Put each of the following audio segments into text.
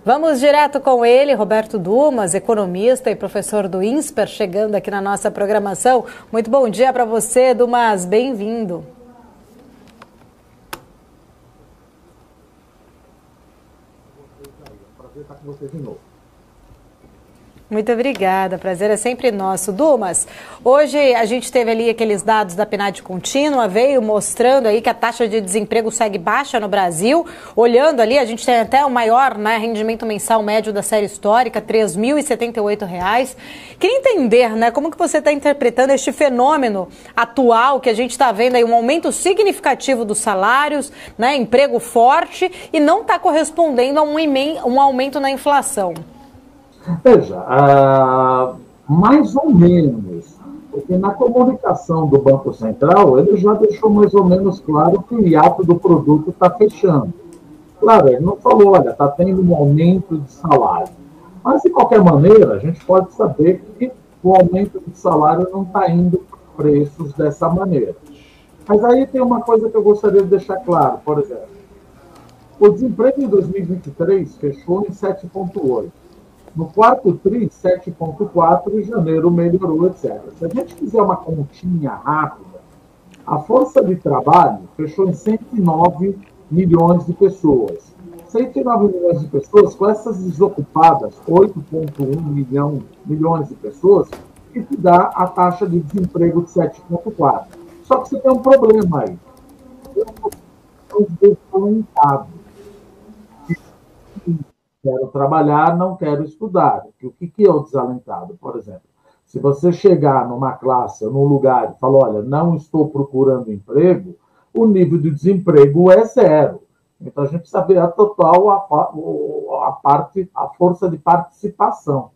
Vamos direto com ele, Roberto Dumas, economista e professor do INSPER, chegando aqui na nossa programação. Muito bom dia para você, Dumas, bem-vindo. Prazer estar com você de novo. Muito obrigada, prazer é sempre nosso. Dumas, hoje a gente teve ali aqueles dados da PNAD contínua, veio mostrando aí que a taxa de desemprego segue baixa no Brasil. Olhando ali, a gente tem até o maior, né, rendimento mensal médio da série histórica, R$ 3.078. Queria entender, né, como que você está interpretando este fenômeno atual que a gente está vendo aí, um aumento significativo dos salários, né, emprego forte e não está correspondendo a um aumento na inflação. Veja, mais ou menos, porque na comunicação do Banco Central, ele já deixou mais ou menos claro que o hiato do produto está fechando. Claro, ele não falou, olha, está tendo um aumento de salário. Mas, de qualquer maneira, a gente pode saber que o aumento de salário não está indo para preços dessa maneira. Mas aí tem uma coisa que eu gostaria de deixar claro, por exemplo. O desemprego em 2023 fechou em 7,8%. No quarto tri, 7,4%, e janeiro melhorou, etc. Se a gente fizer uma continha rápida, a força de trabalho fechou em 109 milhões de pessoas. 109 milhões de pessoas, com essas desocupadas, 8,1 milhões de pessoas, que te dá a taxa de desemprego de 7,4%. Só que você tem um problema aí. Os desalentados. Quero trabalhar, não quero estudar. O que é o desalentado? Por exemplo, se você chegar numa classe, num lugar e falar, olha, não estou procurando emprego, o nível de desemprego é zero. Então, a gente precisa ver a total, a força de participação.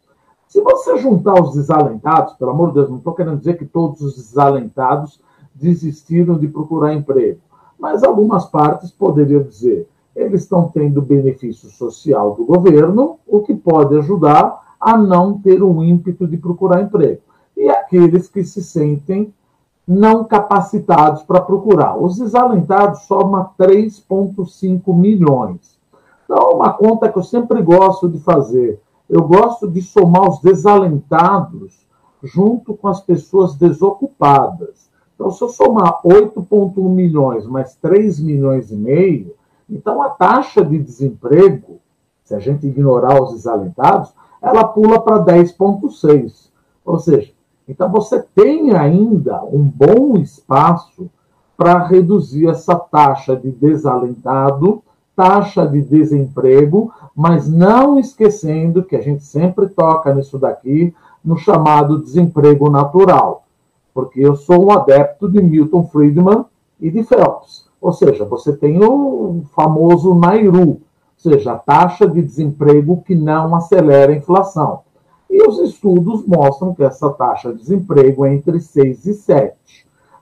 Se você juntar os desalentados, pelo amor de Deus, não estou querendo dizer que todos os desalentados desistiram de procurar emprego, mas algumas partes poderiam dizer, eles estão tendo benefício social do governo, o que pode ajudar a não ter um ímpeto de procurar emprego. E aqueles que se sentem não capacitados para procurar. Os desalentados somam 3,5 milhões. Então, uma conta que eu sempre gosto de fazer. Eu gosto de somar os desalentados junto com as pessoas desocupadas. Então, se eu somar 8,1 milhões mais 3 milhões e meio, então, a taxa de desemprego, se a gente ignorar os desalentados, ela pula para 10,6. Ou seja, então você tem ainda um bom espaço para reduzir essa taxa de desalentado, taxa de desemprego, mas não esquecendo que a gente sempre toca nisso daqui, no chamado desemprego natural. Porque eu sou um adepto de Milton Friedman e de Phelps. Ou seja, você tem o famoso Nairu, ou seja, a taxa de desemprego que não acelera a inflação. E os estudos mostram que essa taxa de desemprego é entre 6 e 7.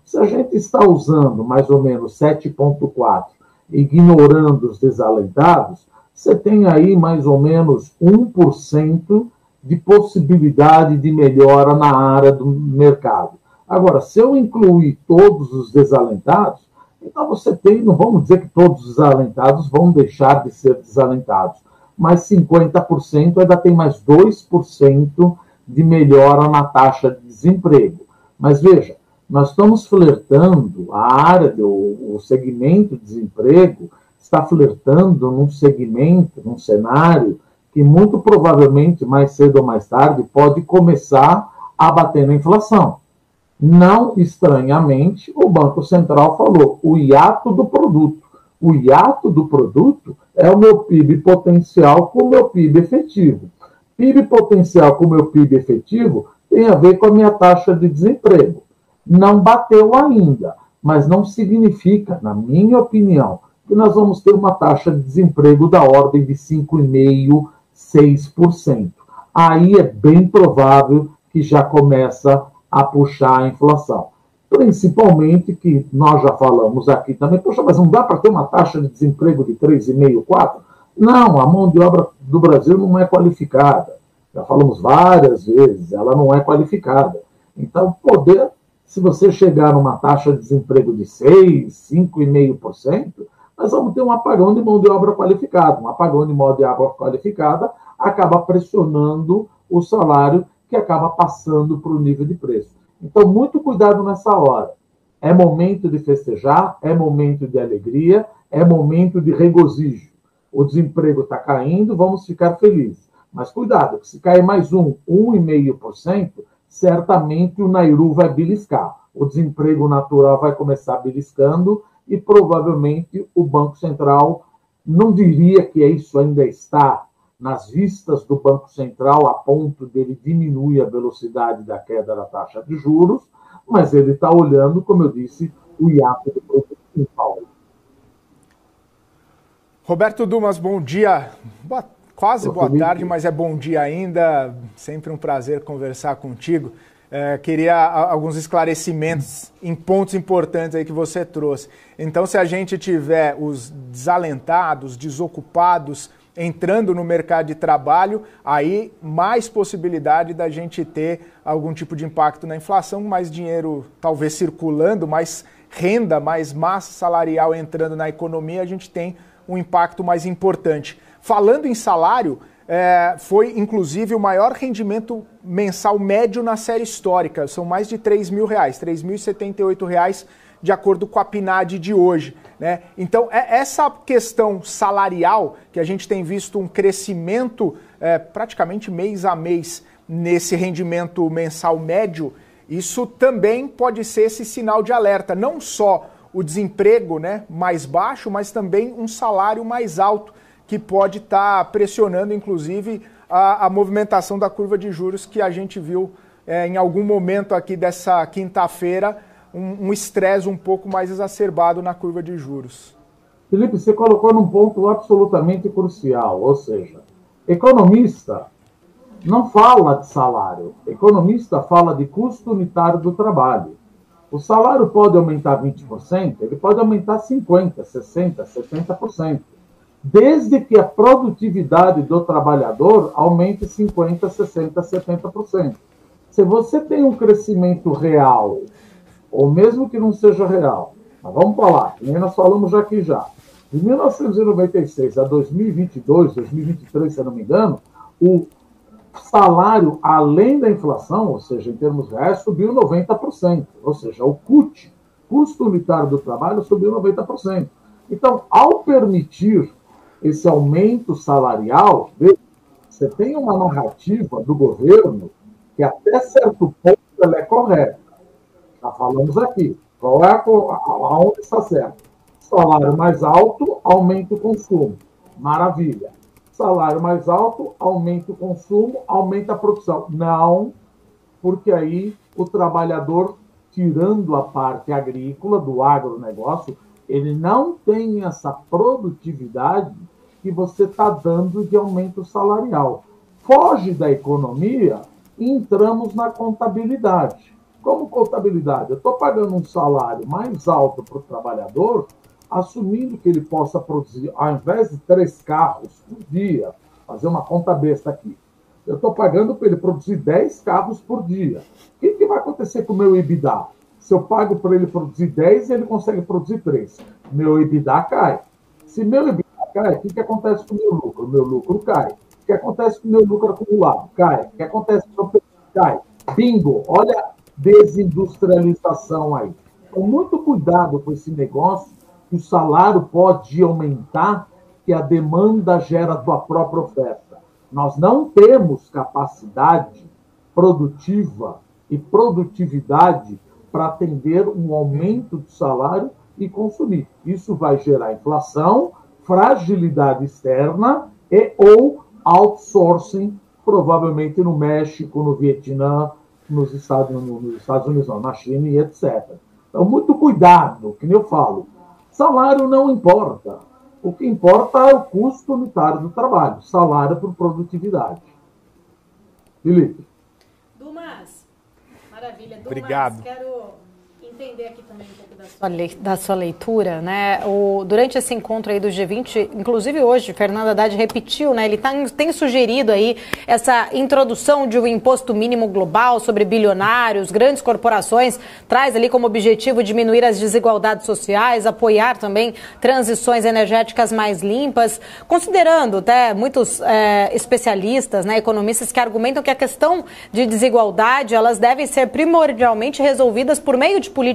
Se a gente está usando mais ou menos 7,4, ignorando os desalentados, você tem aí mais ou menos 1% de possibilidade de melhora na área do mercado. Agora, se eu incluir todos os desalentados, então você tem, não vamos dizer que todos os desalentados vão deixar de ser desalentados, mas 50% ainda tem mais 2% de melhora na taxa de desemprego. Mas veja, nós estamos flertando, a área, o segmento de desemprego está flertando num segmento, num cenário que muito provavelmente, mais cedo ou mais tarde, pode começar a bater na inflação. Não estranhamente, o Banco Central falou, o hiato do produto. O hiato do produto é o meu PIB potencial com o meu PIB efetivo. PIB potencial com o meu PIB efetivo tem a ver com a minha taxa de desemprego. Não bateu ainda, mas não significa, na minha opinião, que nós vamos ter uma taxa de desemprego da ordem de 5,5%, 6%. Aí é bem provável que já começa a puxar a inflação. Principalmente que nós já falamos aqui também, poxa, mas não dá para ter uma taxa de desemprego de 3,5%, 4%? Não, a mão de obra do Brasil não é qualificada. Já falamos várias vezes, ela não é qualificada. Então, se você chegar numa taxa de desemprego de 6%, 5,5%, nós vamos ter um apagão de mão de obra qualificada. Um apagão de mão de obra qualificada acaba pressionando o salário, que acaba passando para o nível de preço. Então, muito cuidado nessa hora. É momento de festejar, é momento de alegria, é momento de regozijo. O desemprego está caindo, vamos ficar felizes. Mas cuidado, que se cair mais 1,5%, certamente o Nairu vai beliscar. O desemprego natural vai começar beliscando e provavelmente o Banco Central, não diria que isso ainda está nas vistas do Banco Central a ponto dele diminuir a velocidade da queda da taxa de juros, mas ele está olhando, como eu disse, o hiato do produto em Paulo. Roberto Dumas, bom dia. Quase boa tarde, mas é bom dia ainda. Sempre um prazer conversar contigo. Queria alguns esclarecimentos em pontos importantes aí que você trouxe. Então, se a gente tiver os desalentados, desocupados, entrando no mercado de trabalho, aí mais possibilidade da gente ter algum tipo de impacto na inflação, mais dinheiro talvez circulando, mais renda, mais massa salarial entrando na economia, a gente tem um impacto mais importante. Falando em salário, foi inclusive o maior rendimento mensal médio na série histórica, são mais de R$3.000, R$3.078, de acordo com a PNAD de hoje, né? Então, essa questão salarial, que a gente tem visto um crescimento praticamente mês a mês nesse rendimento mensal médio, isso também pode ser esse sinal de alerta, não só o desemprego, né, mais baixo, mas também um salário mais alto, que pode estar pressionando, inclusive, a movimentação da curva de juros que a gente viu em algum momento aqui dessa quinta-feira, um estresse um pouco mais exacerbado na curva de juros. Felipe, você colocou num ponto absolutamente crucial, ou seja, economista não fala de salário, economista fala de custo unitário do trabalho. O salário pode aumentar 20%, ele pode aumentar 50%, 60%, 70%, desde que a produtividade do trabalhador aumente 50%, 60%, 70%. Se você tem um crescimento real, ou mesmo que não seja real, mas vamos falar, que nem nós falamos aqui já, de 1996 a 2022, 2023, se eu não me engano, o salário, além da inflação, ou seja, em termos reais, subiu 90%. Ou seja, o CUT, custo unitário do trabalho, subiu 90%. Então, ao permitir esse aumento salarial, você tem uma narrativa do governo que até certo ponto ela é correta. Já falamos aqui. Qual é aonde está certo? Salário mais alto, aumenta o consumo. Maravilha. Salário mais alto, aumenta o consumo, aumenta a produção. Não, porque aí o trabalhador, tirando a parte agrícola do agronegócio, ele não tem essa produtividade que você está dando de aumento salarial. Foge da economia e entramos na contabilidade. Como contabilidade? Eu estou pagando um salário mais alto para o trabalhador, assumindo que ele possa produzir, ao invés de 3 carros por dia, fazer uma conta besta aqui, eu estou pagando para ele produzir 10 carros por dia. O que vai acontecer com o meu EBITDA? Se eu pago para ele produzir 10, ele consegue produzir 3. Meu EBITDA cai. Se meu EBITDA cai, o que acontece com o meu lucro? O meu lucro cai. O que acontece com o meu lucro acumulado? Cai. O que acontece com o meu preço? Cai. Bingo! Olha a desindustrialização aí. Então, muito cuidado com esse negócio, que o salário pode aumentar, que a demanda gera da própria oferta. Nós não temos capacidade produtiva e produtividade para atender um aumento do salário e consumir. Isso vai gerar inflação, fragilidade externa e ou outsourcing, provavelmente no México, no Vietnã, nos Estados Unidos, não, na China e etc. Então, muito cuidado, que nem eu falo. Salário não importa. O que importa é o custo unitário do trabalho. Salário por produtividade. Felipe. Dumas, maravilha. Dumas, obrigado. Quero entender aqui também um pouco da sua leitura, né? Durante esse encontro aí do G20, inclusive hoje, Fernando Haddad repetiu, né? Ele tem sugerido aí essa introdução de um imposto mínimo global sobre bilionários, grandes corporações, traz ali como objetivo diminuir as desigualdades sociais, apoiar também transições energéticas mais limpas, considerando até muitos especialistas, né, economistas que argumentam que a questão de desigualdade, elas devem ser primordialmente resolvidas por meio de políticas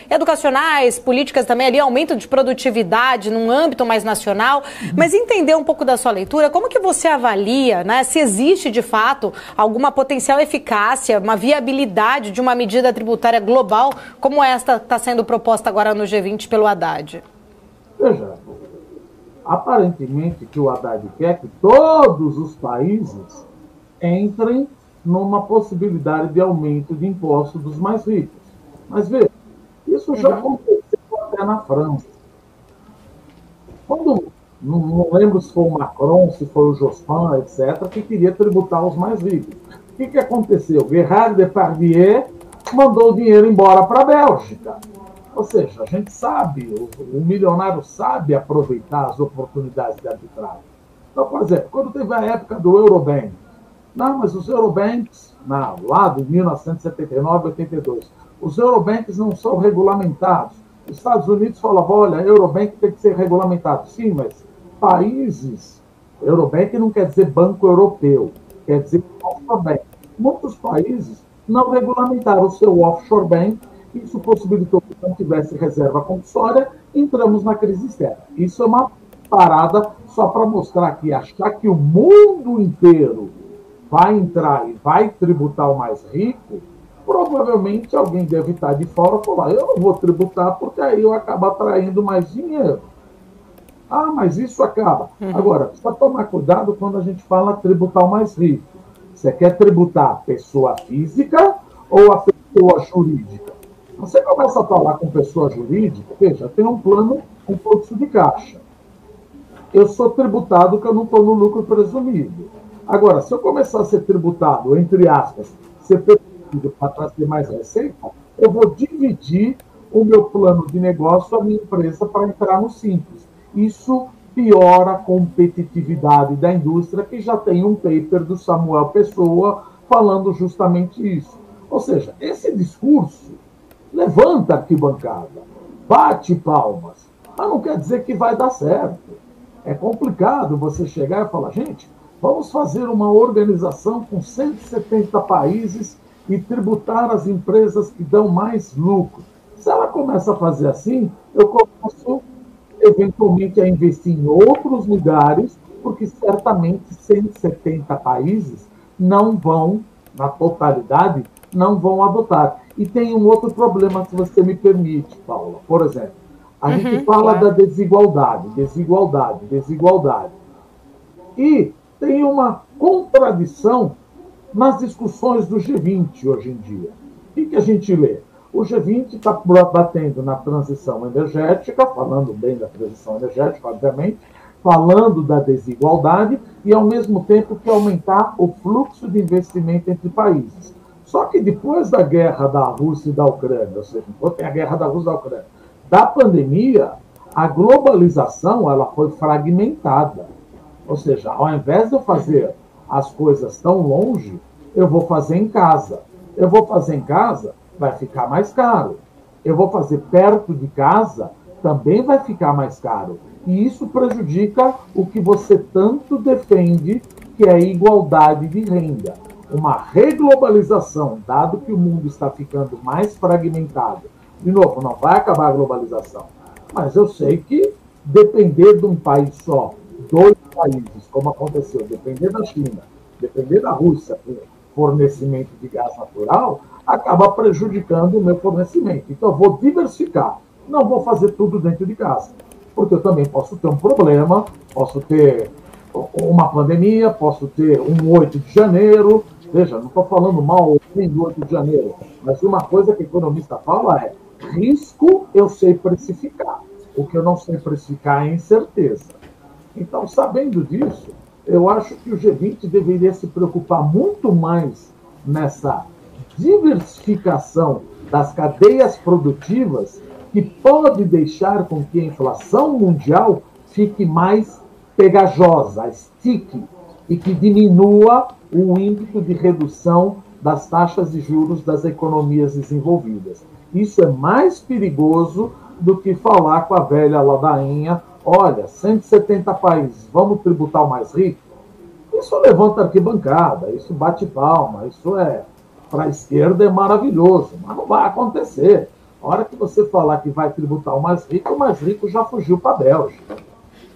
educacionais, políticas também ali, aumento de produtividade num âmbito mais nacional, mas entender um pouco da sua leitura, como que você avalia, né, se existe de fato alguma potencial eficácia, uma viabilidade de uma medida tributária global como esta está sendo proposta agora no G20 pelo Haddad? Veja, aparentemente que o Haddad quer que todos os países entrem numa possibilidade de aumento de impostos dos mais ricos. Mas veja, isso já aconteceu até na França. Não lembro se foi o Macron, se foi o Jospin, etc., que queria tributar os mais ricos. O que aconteceu? Gerard Depardieu mandou o dinheiro embora para a Bélgica. Ou seja, a gente sabe, o milionário sabe aproveitar as oportunidades de arbitragem. Então, por exemplo, quando teve a época do Eurobank, não, mas os Eurobanks, lá de 1979, 82, os Eurobanks não são regulamentados. Os Estados Unidos falavam, olha, Eurobank tem que ser regulamentado. Sim, mas países, Eurobank não quer dizer banco europeu, quer dizer offshore bank. Muitos países não regulamentaram o seu offshore bank, isso possibilitou que não tivesse reserva compulsória, entramos na crise externa. Isso é uma parada só para mostrar que achar que o mundo inteiro vai entrar e vai tributar o mais rico, provavelmente alguém deve estar de fora e falar, eu não vou tributar porque aí eu acabo atraindo mais dinheiro. Ah, mas isso acaba. Agora, precisa tomar cuidado quando a gente fala tributar o mais rico. Você quer tributar a pessoa física ou a pessoa jurídica? Você começa a falar com pessoa jurídica, veja, tem um plano, um fluxo de caixa. Eu sou tributado porque eu não estou no lucro presumido. Agora, se eu começar a ser tributado, entre aspas, ser permitido para trazer mais receita, eu vou dividir o meu plano de negócio, a minha empresa, para entrar no simples. Isso piora a competitividade da indústria, que já tem um paper do Samuel Pessoa falando justamente isso. Ou seja, esse discurso levanta a arquibancada, bate palmas, mas não quer dizer que vai dar certo. É complicado você chegar e falar, gente, vamos fazer uma organização com 170 países e tributar as empresas que dão mais lucro. Se ela começa a fazer assim, eu começo eventualmente a investir em outros lugares, porque certamente 170 países não vão, na totalidade, não vão adotar. E tem um outro problema, se você me permite, Paula. Por exemplo, a gente fala da desigualdade. E tem uma contradição nas discussões do G20 hoje em dia. O que a gente lê? O G20 está batendo na transição energética, falando bem da transição energética, obviamente, falando da desigualdade e, ao mesmo tempo, que aumentar o fluxo de investimento entre países. Só que depois da guerra da Rússia e da Ucrânia, ou seja, depois tem a guerra da Rússia e da Ucrânia, da pandemia, a globalização ela foi fragmentada. Ou seja, ao invés de eu fazer as coisas tão longe, eu vou fazer em casa. Eu vou fazer em casa, vai ficar mais caro. Eu vou fazer perto de casa, também vai ficar mais caro. E isso prejudica o que você tanto defende, que é a igualdade de renda. Uma reglobalização, dado que o mundo está ficando mais fragmentado. De novo, não vai acabar a globalização. Mas eu sei que depender de um país só, dois países, como aconteceu, depender da China, depender da Rússia, fornecimento de gás natural, acaba prejudicando o meu fornecimento. Então, eu vou diversificar. Não vou fazer tudo dentro de casa. Porque eu também posso ter um problema, posso ter uma pandemia, posso ter um 8 de janeiro. Veja, não estou falando mal do 8 de janeiro, mas uma coisa que o economista fala é risco eu sei precificar. O que eu não sei precificar é incerteza. Então, sabendo disso, eu acho que o G20 deveria se preocupar muito mais nessa diversificação das cadeias produtivas que pode deixar com que a inflação mundial fique mais pegajosa, estique, e que diminua o ímpeto de redução das taxas de juros das economias desenvolvidas. Isso é mais perigoso do que falar com a velha ladainha, olha, 170 países, vamos tributar o mais rico? Isso levanta arquibancada, isso bate palma, isso para a esquerda é maravilhoso, mas não vai acontecer. A hora que você falar que vai tributar o mais rico já fugiu para a Bélgica,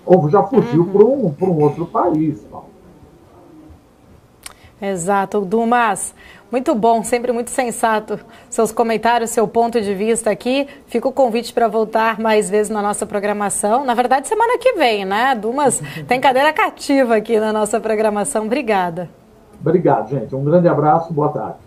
ou já fugiu para um outro país. Paulo. Exato, Dumas. Muito bom, sempre muito sensato seus comentários, seu ponto de vista aqui. Fica o convite para voltar mais vezes na nossa programação. Na verdade, semana que vem, né? Dumas tem cadeira cativa aqui na nossa programação. Obrigada. Obrigado, gente. Um grande abraço, boa tarde.